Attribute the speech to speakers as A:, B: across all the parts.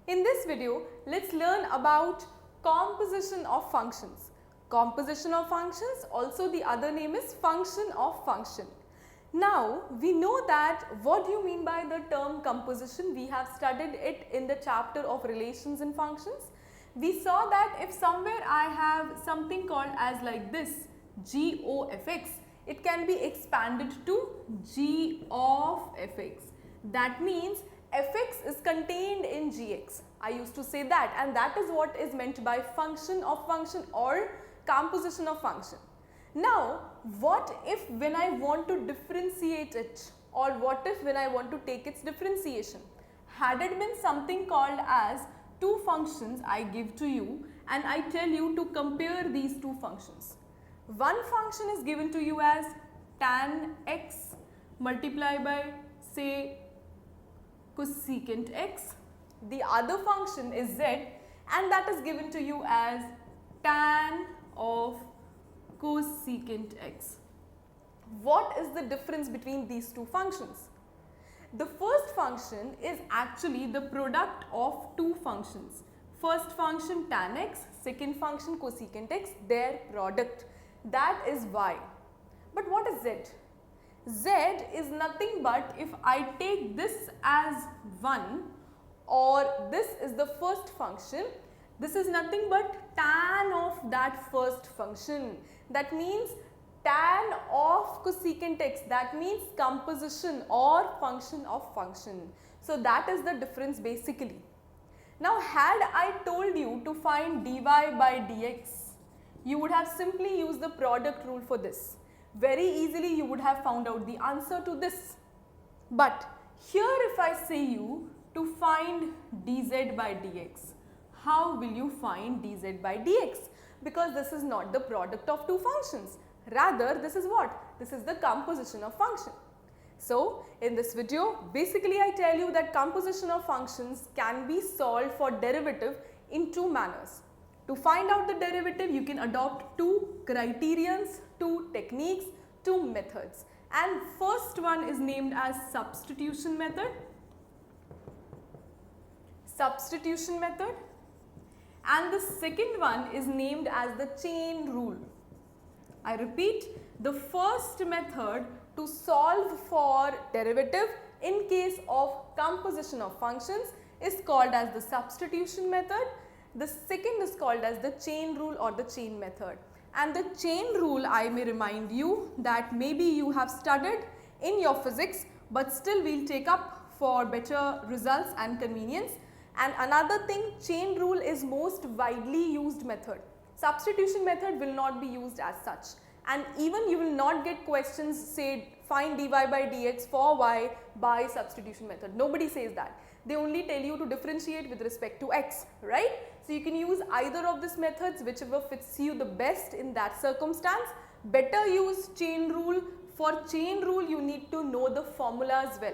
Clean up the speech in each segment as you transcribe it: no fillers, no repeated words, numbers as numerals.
A: In this video, let's learn about composition of functions. Composition of functions, also the other name is function of function. Now, we know that what do you mean by the term composition? We have studied it in the chapter of relations and functions. We saw that if somewhere I have something called as like this, g of fx, it can be expanded to g of fx. That means fx is contained in gx. I used to say that, and that is what is meant by function of function or composition of function. Now, what if when I want to differentiate it, or what if when I want to take its differentiation? Had it been something called as two functions I give to you and I tell you to compare these two functions. One function is given to you as tan x multiplied by say cosecant x. The other function is z and that is given to you as tan of cosecant x. What is the difference between these two functions? The first function is actually the product of two functions. First function tan x, second function cosecant x, their product. That is y. But what is z? Z is nothing but if I take this as 1 or this is the first function, this is nothing but tan of that first function. That means tan of cosecant x, that means composition or function of function. So that is the difference basically. Now had I told you to find dy by dx, you would have simply used the product rule for this. Very easily you would have found out the answer to this. But here if I say you to find dz by dx, how will you find dz by dx? Because this is not the product of two functions. Rather, this is what? This is the composition of function. So, in this video, basically I tell you that composition of functions can be solved for derivative in two manners. To find out the derivative, you can adopt two criterions, two techniques, two methods. And first one is named as substitution method. Substitution method. And the second one is named as the chain rule. I repeat, the first method to solve for derivative in case of composition of functions is called as the substitution method. The second is called as the chain rule or the chain method. And the chain rule, I may remind you that maybe you have studied in your physics, but still we'll take up for better results and convenience. And another thing, chain rule is most widely used method. Substitution method will not be used as such. And even you will not get questions say find dy by dx for y by substitution method. Nobody says that. They only tell you to differentiate with respect to x, right? So you can use either of these methods, whichever fits you the best in that circumstance. Better use chain rule. For chain rule, you need to know the formulas well.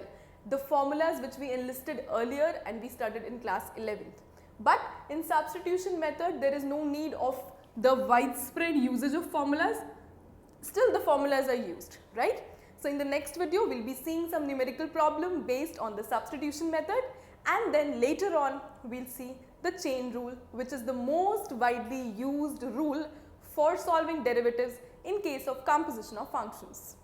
A: The formulas which we enlisted earlier and we studied in class 11th. But in substitution method, there is no need of the widespread usage of formulas. Still the formulas are used, right? So in the next video, we'll be seeing some numerical problem based on the substitution method, and then later on, we'll see the chain rule, which is the most widely used rule for solving derivatives in case of composition of functions.